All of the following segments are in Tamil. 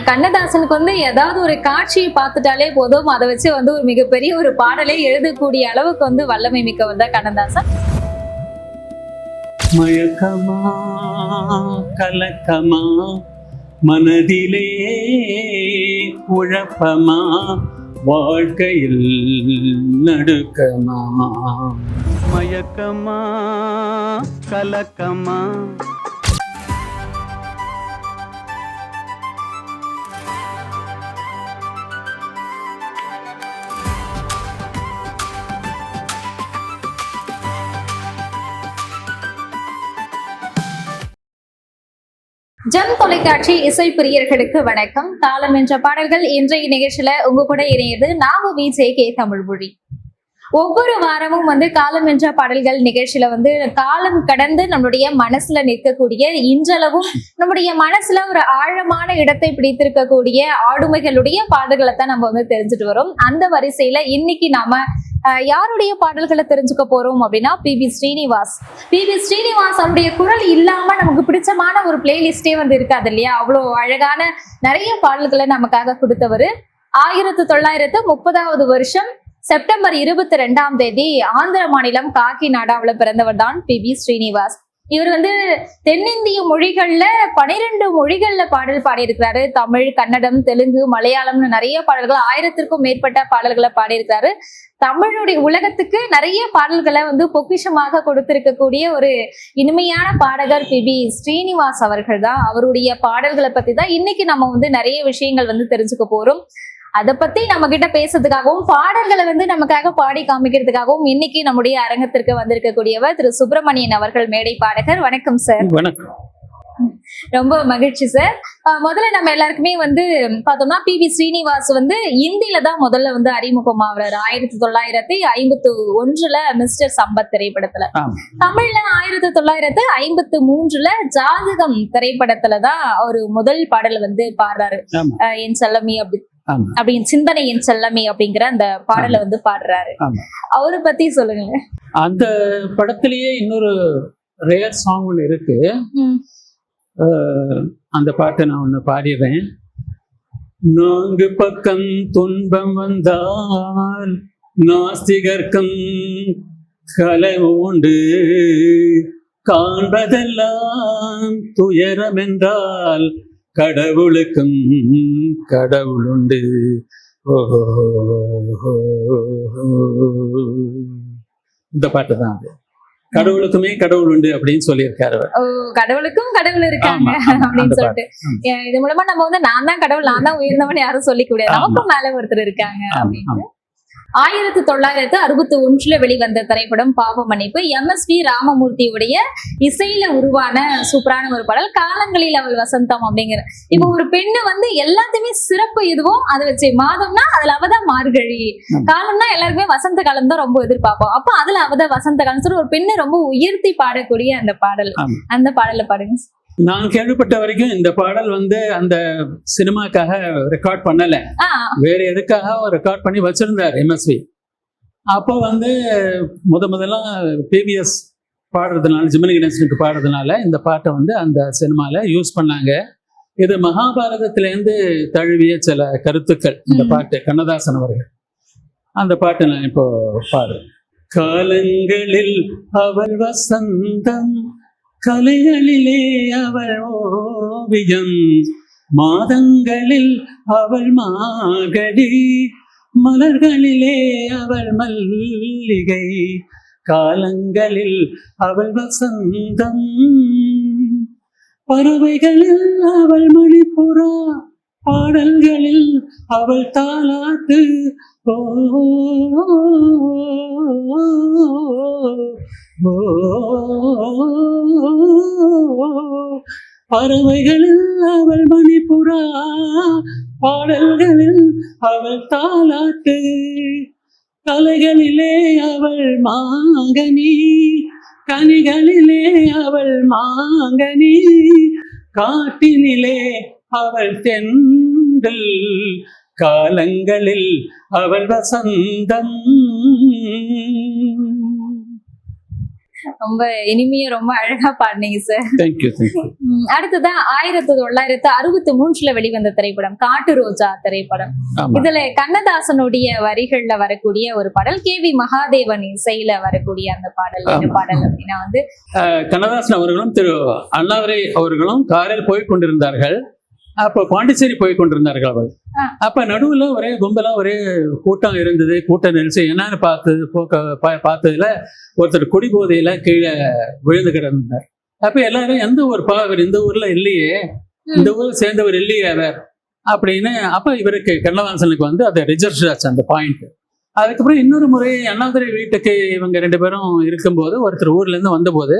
கண்ணதாசனுக்கு வந்து ஏதாவது ஒரு காட்சியை பார்த்துட்டாலே போதும், அதை வச்சு வந்து ஒரு மிகப்பெரிய ஒரு பாடலை எழுதக்கூடிய அளவுக்கு வந்து வல்லமை மிக்கவர் தான் கண்ணதாசன். மயக்கமா கலக்கமா மனதிலே குழப்பமா வாழ்க்கையில் நடுக்கமா. மயக்கமா கலக்கமா ஜெம் தொலைக்காட்சி இசை பிரியர்களுக்கு வணக்கம். காலம் என்ற பாடல்கள் இன்றைய நிகழ்ச்சியில உங்க கூட இணையது நாம விஜே தமிழ்மொழி. ஒவ்வொரு வாரமும் வந்து காலம் என்ற பாடல்கள் நிகழ்ச்சியில வந்து காலம் கடந்து நம்மளுடைய மனசுல நிற்கக்கூடிய, இன்றளவும் நம்முடைய மனசுல ஒரு ஆழமான இடத்தை பிடித்திருக்கக்கூடிய ஆளுமைகளுடைய பாடல்களை தான் நம்ம வந்து தெரிஞ்சுட்டு வரோம். அந்த வரிசையில இன்னைக்கு நாம யாருடைய பாடல்களை தெரிஞ்சுக்க போறோம் அப்படின்னா பி.பி. ஸ்ரீனிவாஸ். பி.பி. ஸ்ரீனிவாஸ் அவருடைய குரல் இல்லாம நமக்கு பிடிச்சமான ஒரு பிளேலிஸ்டே வந்து இருக்காது இல்லையா? அவ்வளோ அழகான நிறைய பாடல்களை நமக்காக கொடுத்தவர். 1930 வருஷம் செப்டம்பர் 22 ஆந்திர மாநிலம் காக்கிநாடாவில் பிறந்தவர் தான் பி.பி. ஸ்ரீனிவாஸ். இவர் வந்து தென்னிந்திய மொழிகள்ல 12 மொழிகள்ல பாடல் பாடியிருக்கிறாரு. தமிழ், கன்னடம், தெலுங்கு, மலையாளம்னு நிறைய பாடல்கள், 1000த்திற்கும் மேற்பட்ட பாடல்களை பாடியிருக்கிறாரு. தமிழுடைய உலகத்துக்கு நிறைய பாடல்களை வந்து பொக்கிஷமாக கொடுத்திருக்கக்கூடிய ஒரு இனிமையான பாடகர் பி.பி. ஸ்ரீனிவாஸ் அவர்கள் தான். அவருடைய பாடல்களை பத்தி தான் இன்னைக்கு நம்ம வந்து நிறைய விஷயங்கள் வந்து தெரிஞ்சுக்க போறோம். அதை பத்தி நம்ம கிட்ட பேசுறதுக்காகவும் பாடல்களை வந்து நமக்காக பாடி காமிக்கிறதுக்காகவும் இன்னைக்கு நம்முடைய அரங்கத்திற்கு வந்திருக்கக்கூடியவர் திரு சுப்பிரமணியன் அவர்கள், மேடை பாடகர். வணக்கம் சார். வணக்கம். ரொம்ப மகிழ்ச்சி சார். முதல்ல நம்ம எல்லாருக்குமே வந்து பார்த்தோம்னா பி.பி. ஸ்ரீனிவாஸ் வந்து இந்தியில தான் முதல்ல வந்து அறிமுகமாகிறார். 1951 மிஸ்டர் சம்பத் திரைப்படத்துல. தமிழ்ல 1953 ஜாதகம் திரைப்படத்துல தான் ஒரு முதல் பாடல் வந்து பாடுறாரு. என் செல்லமி அப்படின்னு சிந்தனை என் செல்லமே அப்படிங்கிற அந்த பாடலை வந்து பாடுறாரு. அவரை பத்தி சொல்லுங்க. அந்த படத்திலேயே இன்னொரு ரேர் சாங் ஒன்று இருக்கு. அந்த பாட்டை நான் ஒன்று பாடிடுறேன். 4 பக்கம் துன்பம் வந்தால் நாஸ்திகர்க்கம் கலை உண்டு, காண்பதெல்லாம் துயரம் என்றால் கடவுளுக்கும் கடவுளுண்டு. இந்த பாட்டு தான் அது. கடவுளுக்குமே கடவுள் உண்டு அப்படின்னு சொல்லியிருக்காரு. கடவுளுக்கும் கடவுள் இருக்காங்க அப்படின்னு சொல்லிட்டு இது மூலமா நம்ம வந்து நான் தான் கடவுள், நான் தான் உயர்ந்தவன் யாரும் சொல்லிக்க முடியாது, நமக்கும் மேல ஒருத்தர் இருக்காங்க அப்படின்னு. 1961 வெளிவந்த திரைப்படம் பாவ மன்னிப்பு. எம்.எஸ்.வி. ராமமூர்த்தியுடைய இசையில உருவான சூப்பரான ஒரு பாடல் காலங்களில் அவள் வசந்தம் அப்படிங்கிற. இப்போ ஒரு பெண்ணு வந்து எல்லாத்தையுமே சிறப்பு எதுவும் அதை வச்சு, மாதம்னா அதுல அவதான் மார்கழி, காலம்னா எல்லாருக்குமே வசந்த காலம் தான் ரொம்ப எதிர்பார்ப்போம். அப்ப அதுல அவதான் வசந்த காலம் சொல்லி ஒரு பெண்ணை ரொம்ப உயர்த்தி பாடக்கூடிய அந்த பாடல், அந்த பாடல பாடுங்க. நான் கேள்விப்பட்ட வரைக்கும் இந்த பாடல் வந்து அந்த சினிமாக்காக ரெக்கார்ட் பண்ணல, வேற எதுக்காக ரெக்கார்ட் பண்ணி வச்சிருந்தார் எம்.எஸ்.வி. அப்போ வந்து முதல்லாம் பிபிஎஸ் பாடுறதுனால, ஜெமினி கணேசனுக்கு பாடுறதுனால இந்த பாட்டை வந்து அந்த சினிமால யூஸ் பண்ணாங்க. இது மகாபாரதத்திலேருந்து தழுவிய சில கருத்துக்கள் இந்த பாட்டு. கண்ணதாசன் அவர்கள் அந்த பாட்டை நான் இப்போ பாடுறேன். காலங்களில் அவள் வசந்தம், கலைகளிலே அவள் ஓவியம், மாதங்களில் அவள் மார்கழி, மலர்களிலே அவள் மல்லிகை, காலங்களில் அவள் வசந்தம், பறவைகளில் அவள் மணிப்புறா, பாடல்களில் அவள் தாலாட்டு. பறவைகளில் அவள் மணிப்புறா, பாடல்களில் அவள் தாலாட்டு, கலைகளிலே அவள் மாங்கனி, கனிகளிலே அவள் மாங்கனி, காட்டினிலே அவள் தென்றல், காலங்களில் அவள் வசந்தம். ரொம்ப இனிமையா ரொம்ப அழகா பாடினீங்க சார். தேங்க்யூ. அடுத்ததான் 1963 வெளிவந்த திரைப்படம் காட்டு ரோஜா திரைப்படம். ஆமா. இதுல கண்ணதாசனுடைய வரிகள்ல வரக்கூடிய ஒரு பாடல், KV மகாதேவன் இசையில வரக்கூடிய அந்த பாடல். இந்த ஆமா. பாடல் அப்படின்னா வந்து கண்ணதாசன் அவர்களும் திரு அண்ணாதுரை அவர்களும் காரில் போய் கொண்டிருந்தார்கள். அப்ப பாண்டிச்சேரி போய் கொண்டிருந்தார்கள் அவர். அப்ப நடுவுல ஒரே கும்பலா ஒரே கூட்டம் இருந்தது. கூட்ட நெரிசல் என்னன்னு பார்த்ததுல ஒருத்தர் குடிபோதையில கீழே விழுந்து கிடந்தார். அப்ப எல்லாரும் எந்த ஒரு பாவர் இந்த ஊர்ல இல்லையே, இந்த ஊர்ல சேர்ந்தவர் இல்லையே அவர் அப்படின்னு. அப்ப இவருக்கு கண்ணதாசனுக்கு வந்து அதை ரிஜர்வ் ஆச்சு அந்த பாயிண்ட். அதுக்கப்புறம் இன்னொரு முறை அண்ணாதுரை வீட்டுக்கு இவங்க 2 பேரும் இருக்கும்போது ஒருத்தர் ஊர்ல இருந்து வந்தபோது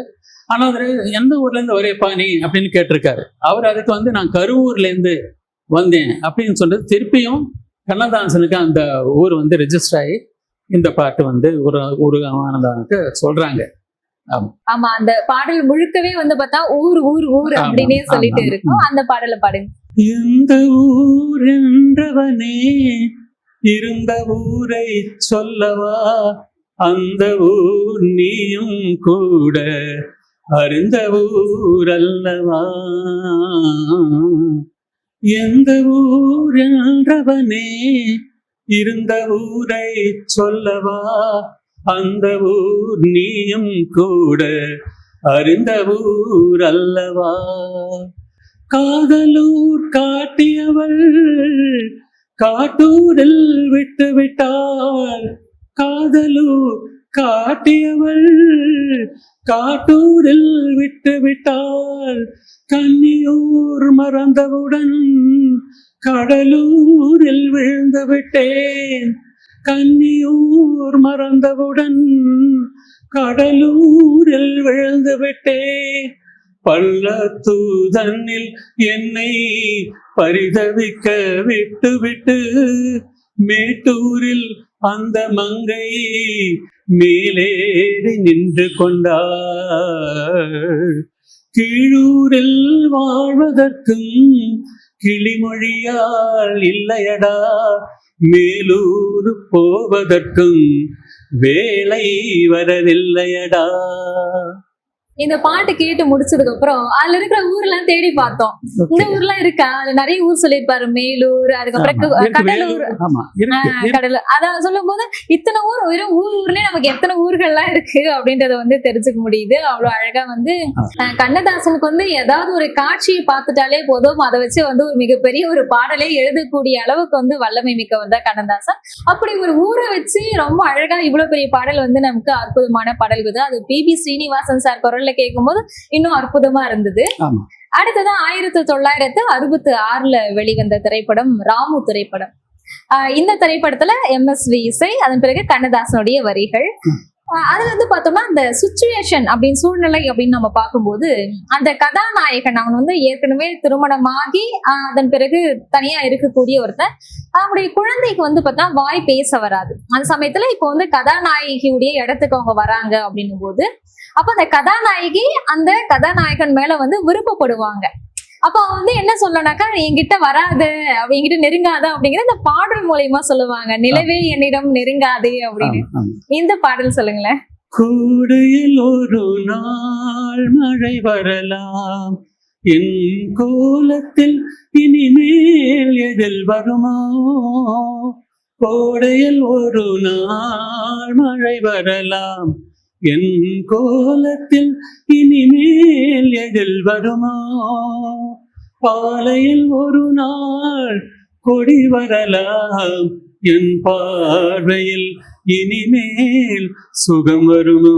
அண்ணாதுரை எந்த ஊர்ல இருந்து வரேப்பா நீ அப்படின்னு கேட்டிருக்காரு. அவர் அதுக்கு வந்து நான் கருவூர்ல இருந்து வந்தேன் அப்படின்னு சொல்றது. திருப்பியும் கண்ணதாசனுக்கு அந்த ஊர் வந்து ரெஜிஸ்டர் ஆகி இந்த பாட்டு வந்து உருவானதானுக்கு சொல்றாங்க. ஆமா, அந்த பாடல் முழுக்கவே வந்து பார்த்தா ஊர் ஊர் ஊர் அப்படின்னே சொல்லிட்டு இருக்கும். அந்த பாடலை பாடுங்க. எந்த ஊர் என்றவனே இருந்த ஊரை சொல்லவா, அந்த ஊர் நீயும் கூட அறிந்த ஊர் அல்லவா. எந்த ஊர் என்றவனே இருந்த ஊரை சொல்லவா, அந்த ஊர் நீயும் கூட அறிந்த ஊர் அல்லவா. காதலூர் காட்டியவள் காட்டூரில் விட்டு விட்டாள், காதலூர் காட்டியவள் காட்டூரில் விட்டு விட்டாள். கன்னியூர் மறந்தவுடன் கடலூரில் விழுந்து விட்டேன், கன்னியூர் மறந்தவுடன் கடலூரில் விழுந்து விட்டேன். பள்ளத்தூதனில் என்னை பரிதவிக்க விட்டு விட்டு மேட்டூரில் அந்த மங்கை மேலேறி நின்று கொண்டாள். கீழூரில் வாழ்வதற்கும் கிளிமொழியால் இல்லையடா, மேலூர் போவதற்கும் வேலை வரவில்லையடா. இந்த பாட்டு கேட்டு முடிச்சதுக்கு அப்புறம் அதுல இருக்கிற ஊர்லாம் தேடி பார்த்தோம். இந்த ஊர்லாம் இருக்கா, அதுல நிறைய ஊர் சொல்லியிருப்பாரு, மேலூர், அதுக்கப்புறம் கடலூர். கடலூர் அதான் சொல்லும் போது இத்தனை ஊர், வெறும் ஊர்லயே நமக்கு எத்தனை ஊர்கள்லாம் இருக்கு அப்படின்றத வந்து தெரிஞ்சுக்க முடியுது. அவ்வளவு அழகா வந்து கண்ணதாசனுக்கு வந்து ஏதாவது ஒரு காட்சியை பார்த்துட்டாலே போதும், அதை வச்சு வந்து ஒரு மிகப்பெரிய ஒரு பாடலே எழுதக்கூடிய அளவுக்கு வந்து வல்லமை மிக்கவர் தான் கண்ணதாசன். அப்படி ஒரு ஊரை வச்சு ரொம்ப அழகா இவ்வளவு பெரிய பாடல் வந்து நமக்கு அற்புதமான பாடல் இது. அது PB ஸ்ரீனிவாசன் சார் குரல்ல கேட்கும்போது இன்னும் அற்புதமா இருந்தது. அடுத்ததான் 1966 வெளிவந்த திரைப்படம் ராமு திரைப்படம். இந்த திரைப்படத்துல MSV இசை, அதன் பிறகு கண்ணதாசனுடைய வரிகள். அதுல வந்து பார்த்தோம்னா அந்த சுச்சுவேஷன் அப்படின்னு சூழ்நிலை அப்படின்னு நம்ம பார்க்கும்போது அந்த கதாநாயகன் அவன் வந்து ஏற்கனவே திருமணமாகி அதன் பிறகு தனியா இருக்கக்கூடிய ஒருத்தன். அவனுடைய குழந்தைக்கு வந்து பார்த்தா வாய் பேச வராது. அந்த சமயத்துல இப்போ வந்து கதாநாயகியுடைய இடத்துக்கு அவங்க வராங்க அப்படின்னும் போது அப்ப அந்த கதாநாயகி அந்த கதாநாயகன் மேல வந்து விருப்பப்படுவாங்க. அப்ப அவன் வந்து என்ன சொல்லனாக்கா, என்கிட்ட வராது, என்கிட்ட நெருங்காத அப்படிங்கிற இந்த பாடல் மூலியமா சொல்லுவாங்க. நிலவே என்னிடம் நெருங்காதே அப்படின்னு. இந்த பாடல் சொல்லுங்களேன். கூடையில் ஒரு நாள் மழை வரலாம், என் கோலத்தில் இனிமேல் எதில் வருமோ. கோடையில் ஒரு நாள் மழை வரலாம், என் கோலத்தில் இனிமேல் எதில் வருமோ. பாலையில் ஒரு நாள் கொடி வரலாம், என் பார்வையில் இனிமேல் சுகம் வருமோ.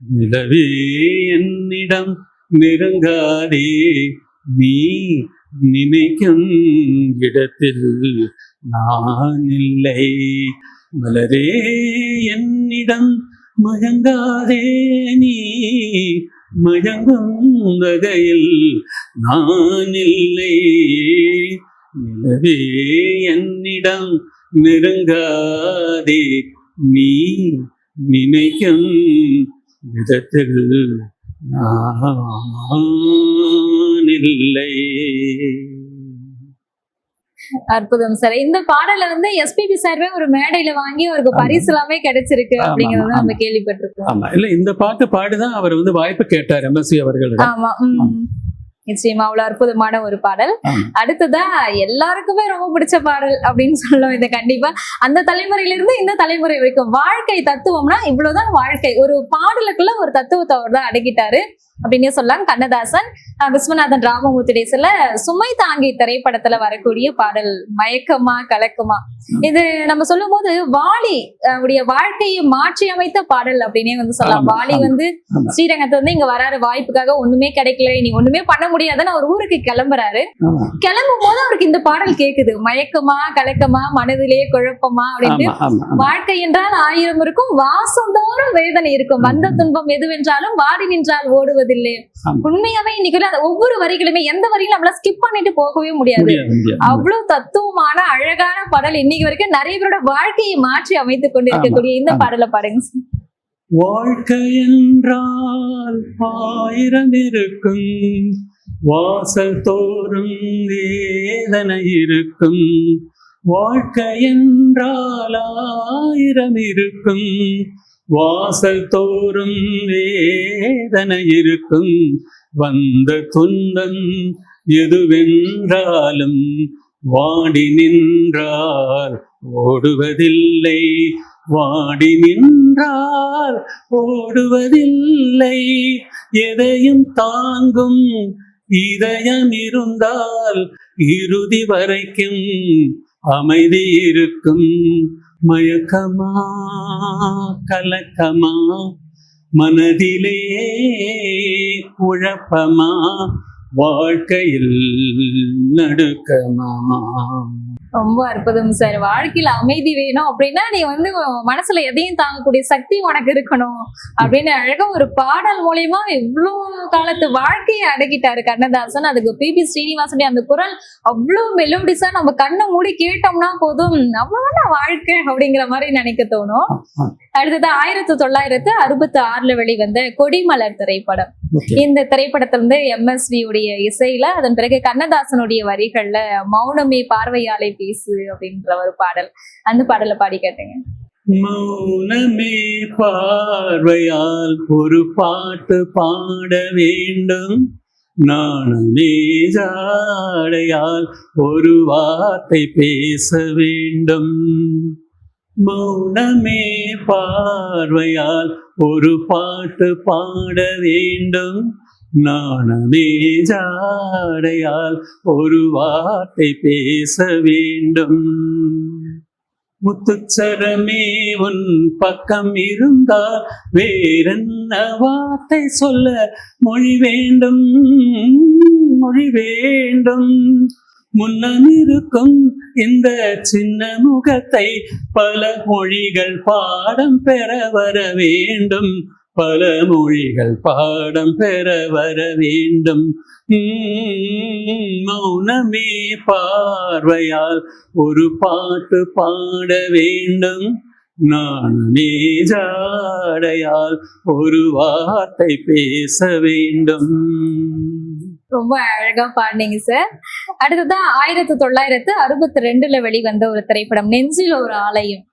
நிலவே என்னிடம் நெருங்காதே, நீ நினைக்கும் இடத்தில் நான் இல்லை. மலரே என்னிடம் மயங்காதே, நீ மயங்கும் வகையில் நான் இல்லை. நிலவே என்னிடம் நெருங்காதே, நீ நினைக்கும் விதத்தில் நான் இல்லை. அற்புதம் சார். இந்த பாடல வந்து எஸ்பிபி சார்வே ஒரு மேடையில வாங்கி அவருக்கு பரிசு எல்லாமே கிடைச்சிருக்கு அப்படிங்கறத நம்ம கேள்விப்பட்டிருக்கோம். ஆமா, இல்ல இந்த பாட்டு பாடிதான் அவர் வந்து வாய்ப்பு கேட்டார் எம்எஸ்வி அவர்களிடம். ஆமா. நிச்சயமா அவ்வளவு அற்புதமான ஒரு பாடல். அடுத்ததா எல்லாருக்குமே ரொம்ப பிடிச்ச பாடல் அப்படின்னு சொல்லுவோம் இதை கண்டிப்பா. அந்த தலைமுறையில இருந்து இந்த தலைமுறை வரைக்கும் வாழ்க்கை தத்துவம்னா இவ்வளவுதான் வாழ்க்கை. ஒரு பாடலுக்குள்ள ஒரு தத்துவத்தை அவர் தான் அடக்கிட்டாரு அப்படின்னே சொல்லலாம். கண்ணதாசன் விஸ்வநாதன் ராமமூர்த்தி சில சுமை தாங்கி திரைப்படத்துல வரக்கூடிய பாடல் மயக்கமா கலக்கமா. இது நம்ம சொல்லும் போது வாலி உடைய வாழ்க்கையை மாற்றி அமைத்த பாடல் அப்படின்னே வந்து சொல்லலாம். வாலி வந்து ஸ்ரீரங்கத்துல வந்து இங்க வராரு வாய்ப்புக்காக, ஒண்ணுமே கிடைக்கல, நீ ஒண்ணுமே பண்ண முடியாதுன்னு அவர் ஊருக்கு கிளம்புறாரு. கிளம்பும் போது அவருக்கு இந்த பாடல் கேக்குது, மயக்கமா கலக்கமா மனதிலே குழப்பமா அப்படின்னு. வாழ்க்கை என்றால் 1000 இருக்கும், வாசந்தோறும் வேதனை இருக்கும், வந்த துன்பம் எதுவென்றாலும் வாடி நின்றால் ஓடுவதில்லை. உண்மையாவே இன்னைக்கு ஒவ்வொரு வரிகளுமே எந்த வரியும் நம்மள ஸ்கிப் பண்ணிட்டு போகவே முடியாது. அவ்வளவு தத்துவமான அழகான பாடல். இன்னைக்கு வரைக்கும் நிறைய பேரோட வாழ்க்கையை மாற்றி அமைத்துக் கொண்டு இருக்கக்கூடிய இந்த பாடலை பாருங்க. வாழ்க்கை என்றால் 1000 இருக்கும், வாசல் தோறும் வேதனை இருக்கும். வாழ்க்கை என்றால் 1000 இருக்கும், வாசல் தோறும் வேதனை இருக்கும். வந்த துன்பம் எதுவென்றாலும் வாடி நின்றால் ஓடுவதில்லை, வாடி நின்றால் ஓடுவதில்லை. எதையும் தாங்கும் இதயம் இருந்தால் இறுதி வரைக்கும் அமைதி இருக்கும். மயக்கமா கலக்கமா மனதிலே குழப்பமா வாழ்க்கையில் நடுக்கமா. ரொம்ப அற்புதம் சார். வாழ்க்கையில அமைதி வேணும் அப்படின்னா நீ வந்து மனசுல எதையும் தாங்கக்கூடிய சக்தி உனக்கு இருக்கணும் அப்படின்னு அழகா ஒரு பாடல் மூலியமா இவ்வளவு காலத்து வாழ்க்கையை அடக்கிட்டாரு கண்ணதாசன். அதுக்கு பிபி ஸ்ரீனிவாசனுடைய அந்த குரல் அவ்வளவு மெலோடிஸா நம்ம கண்ணை மூடி கேட்டோம்னா போதும், அவ்வளவுதான் வாழ்க்கை அப்படிங்கிற மாதிரி நினைக்க தோணும். அடுத்தது 1966 வெளிவந்த கொடிமலர் திரைப்படம். இந்த திரைப்படத்துல இருந்து எம்எஸ்வி உடைய இசையில, அதன் பிறகு கண்ணதாசனுடைய வரிகள்ல மௌனமே பார்வையாலை பேசு அப்படின்ற ஒரு பாடல். அந்த பாடலை பாடி கேட்டேங்க. மௌனமே பார்வையால் ஒரு பாட்டு பாட வேண்டும், நானுமே ஜாடையால் ஒரு வார்த்தை பேச வேண்டும். மௌனமே பார்வையால் ஒரு பாட்டு பாட வேண்டும், நானுமே ஜாடையால் ஒரு வார்த்தை பேச வேண்டும். முத்துச்சரமே உன் பக்கம் இருந்தால் வேறென்ன வார்த்தை சொல்ல மொழி வேண்டும், மொழி வேண்டும். முன்னம் இருக்கும் இந்த சின்ன முகத்தை பல மொழிகள் பாடம் பெற வர வேண்டும், பல மொழிகள் பாடம் பெற வர வேண்டும். மௌனமே பார்வையால் ஒரு பாட்டு பாட வேண்டும், நானுமே ஜாடையால் ஒரு வார்த்தை பேச வேண்டும். ரொம்ப அழகா பாடினீங்க சார். அடுத்ததான் 1962 வெளிவந்த ஒரு திரைப்படம் நெஞ்சில் ஒரு ஆலயம்.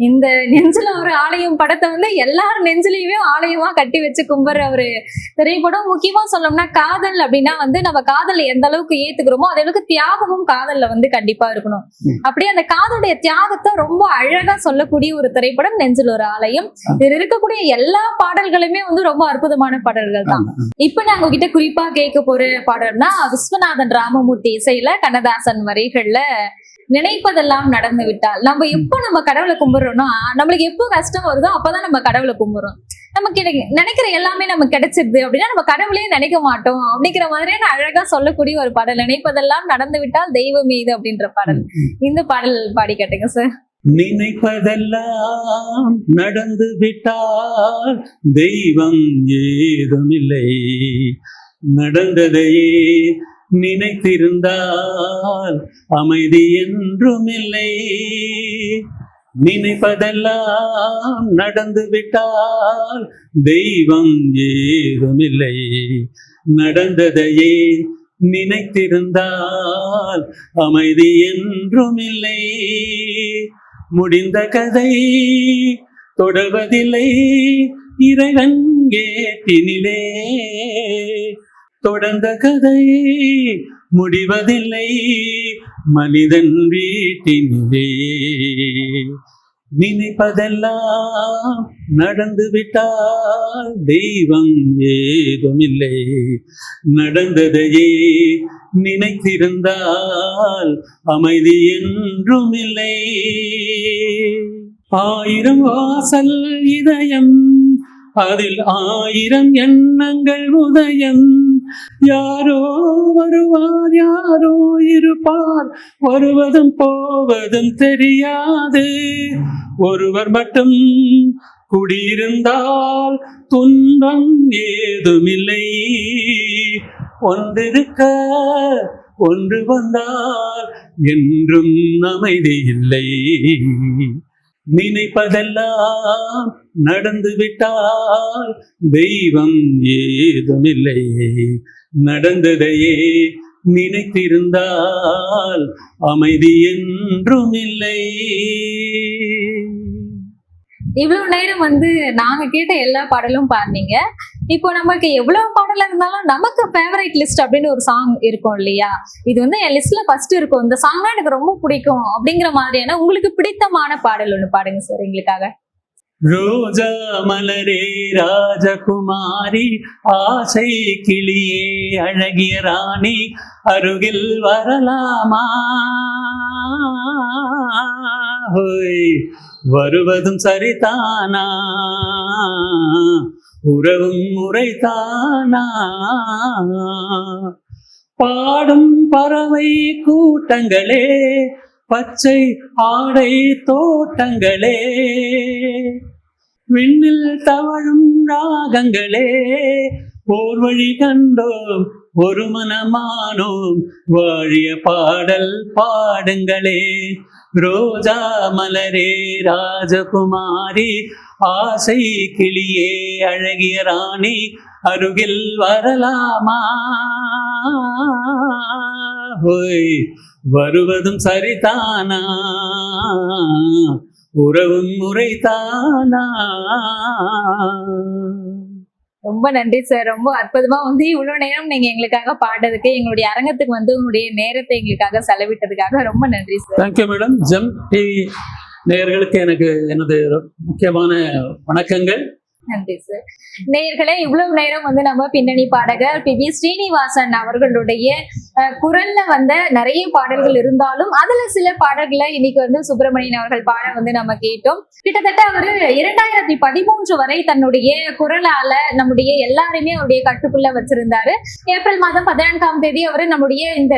இந்த நெஞ்சில ஒரு ஆலயம் படத்தை வந்து எல்லாரும் நெஞ்சிலையுமே ஆலயமா கட்டி வச்சு கும்பிடுற ஒரு திரைப்படம். முக்கியமா சொல்லணும்னா காதல் அப்படின்னா வந்து நம்ம காதலை எந்த அளவுக்கு ஏத்துக்கிறோமோ அதே அளவுக்கு தியாகமும் காதல்ல வந்து கண்டிப்பா இருக்கணும். அப்படியே அந்த காதலுடைய தியாகத்தை ரொம்ப அழகா சொல்லக்கூடிய ஒரு திரைப்படம் நெஞ்சில் ஒரு ஆலயம். இதுல இருக்கக்கூடிய எல்லா பாடல்களுமே வந்து ரொம்ப அற்புதமான பாடல்கள் தான். இப்ப நாங்க கிட்ட குறிப்பா கேட்க போற பாடல்னா விஸ்வநாதன் ராமமூர்த்தி இசையில கண்ணதாசன் வரிகள்ல நினைப்பதெல்லாம் நடந்து விட்டால். நம்ம கடவுளை கும்பிடுறோம்னா நம்மளுக்கு எப்போ கஷ்டம் வருதோ அப்பதான் நம்ம கடவுளை கும்பிடுறோம். நமக்கு நினைக்கிற எல்லாமே நமக்கு கிடைச்சிருது அப்படின்னா நம்ம கடவுளையும் நினைக்க மாட்டோம் அப்படிங்கிற மாதிரியான அழகா சொல்லக்கூடிய ஒரு பாடல் நினைப்பதெல்லாம் நடந்து விட்டால் தெய்வம் மீது அப்படின்ற பாடல். இந்த பாடல் பாடி கேட்டுங்க சார். நினைப்பதெல்லாம் நடந்து விட்டால் தெய்வம் ஏதுமில்லை, நடந்ததையே நினைத்திருந்தால் அமைதி என்றும் இல்லை. நினைப்பதெல்லாம் நடந்து விட்டால் தெய்வம் ஏதுமில்லை, நடந்ததையே நினைத்திருந்தால் அமைதி என்றும் இல்லை. முடிந்த கதை தொடர்வதில்லை இறைவன் ஏட்டினிலே. தொடர்ந்த கதை முடிவதில்லை மனிதன் வீட்டினிலே. நினைப்பதெல்லாம் நடந்து விட்டால் தெய்வம் ஏதுமில்லை. நடந்ததையே நினைத்திருந்தால் அமைதி என்றும் இல்லை. 1000 வாசல் இதயம், அதில் 1000 எண்ணங்கள் உதயம். யாரோ வருவார், யாரோ இருப்பார், வருவதும் போவதும் தெரியாது. ஒருவர் மட்டும் குடியிருந்தால் துன்பம் ஏதுமில்லை. ஒன்றிருக்க ஒன்று வந்தால் என்றும் அமைதி இல்லை. நினைப்பதெல்லாம் நடந்து விட்டால் தெய்வம் ஏதுமில்லை. நடந்ததையே நினைத்திருந்தால் அமைதி என்றும் இல்லை. இவ்வளவு நேரம் வந்து நாங்க கேட்ட எல்லா பாடலும் பாடுனீங்க. இப்போ நமக்கு எவ்வளவு பாடல் இருந்தாலும் நமக்கு ஃபேவரட் லிஸ்ட் அப்படின்னு ஒரு சாங் இருக்கும் இல்லையா? இது வந்து என் லிஸ்ட்ல ஃபர்ஸ்ட் இருக்கும், இந்த சாங் எனக்கு ரொம்ப பிடிக்கும் அப்படிங்கிற மாதிரியான உங்களுக்கு பிடித்தமான பாடல் ஒண்ணு பாடுங்க சார் எங்களுக்காக. ரோஜா மலரே ராஜகுமாரி, ஆசை கிளியே அழகிய ராணி, அருகில் வரலாமா? ஹோய், வருவதும் சரிதானா? உறவும் முறைதானா? பாடும் பறவை கூட்டங்களே, பச்சை ஆடை தோட்டங்களே, விண்ணில் தவழும் ராகங்களே, ஓர் வழி கண்டோம் ஒரு மனமானோம், வாழிய பாடல் பாடுங்களே. ரோஜா மலரே ராஜகுமாரி, ஆசை கிளியே அழகிய ராணி, அருகில் வரலாமா? ஹோய், வருவதும் சரிதானா? உறவும் முறைதானா? ரொம்ப நன்றி சார். ரொம்ப அற்புதமா வந்து இவ்வளவு நேரம் நீங்க எங்களுக்காக பாடுறதுக்கு, எங்களுடைய அரங்கத்துக்கு வந்து உங்களுடைய நேரத்தை எங்களுக்காக செலவிட்டதுக்காக ரொம்ப நன்றி sir. Thank you madam. GeM TV நேயர்களுக்கு எனக்கு எனது முக்கியமான வணக்கங்கள். நன்றி சார். நேயர்களே, இவ்வளவு நேரம் வந்து நம்ம பின்னணி பாடகர் பி.வி. ஸ்ரீனிவாசன் அவர்களுடைய குரல்ல வந்த நிறைய பாடல்கள் இருந்தாலும் அதுல சில பாடல்களை இன்னைக்கு வந்து சுப்பிரமணியன் அவர்கள் பாட வந்து நம்ம கேட்டோம். கிட்டத்தட்ட அவரு 2013 வரை தன்னுடைய குரலால நம்முடைய எல்லாருமே அவருடைய கட்டுக்குள்ள வச்சிருந்தாரு. ஏப்ரல் மாதம் 14ஆம் தேதி அவரு நம்முடைய இந்த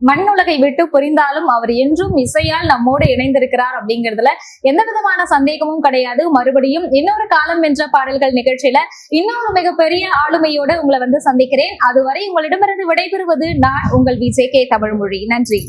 மண்ணுலகை விட்டு புரிந்தாலும் அவர் என்றும் இசையால் நம்மோடு இணைந்திருக்கிறார் அப்படிங்கிறதுல எந்த விதமான சந்தேகமும் கிடையாது. மறுபடியும் இன்னொரு காலம் என்ற பாடல்கள் நிகழ்ச்சியில இன்னொரு மிகப்பெரிய ஆளுமையோட உங்களை வந்து சந்திக்கிறேன். அதுவரை உங்களிடமிருந்து விடைபெறுவது நான் உங்கள் VJK தமிழ்மொழி. நன்றி.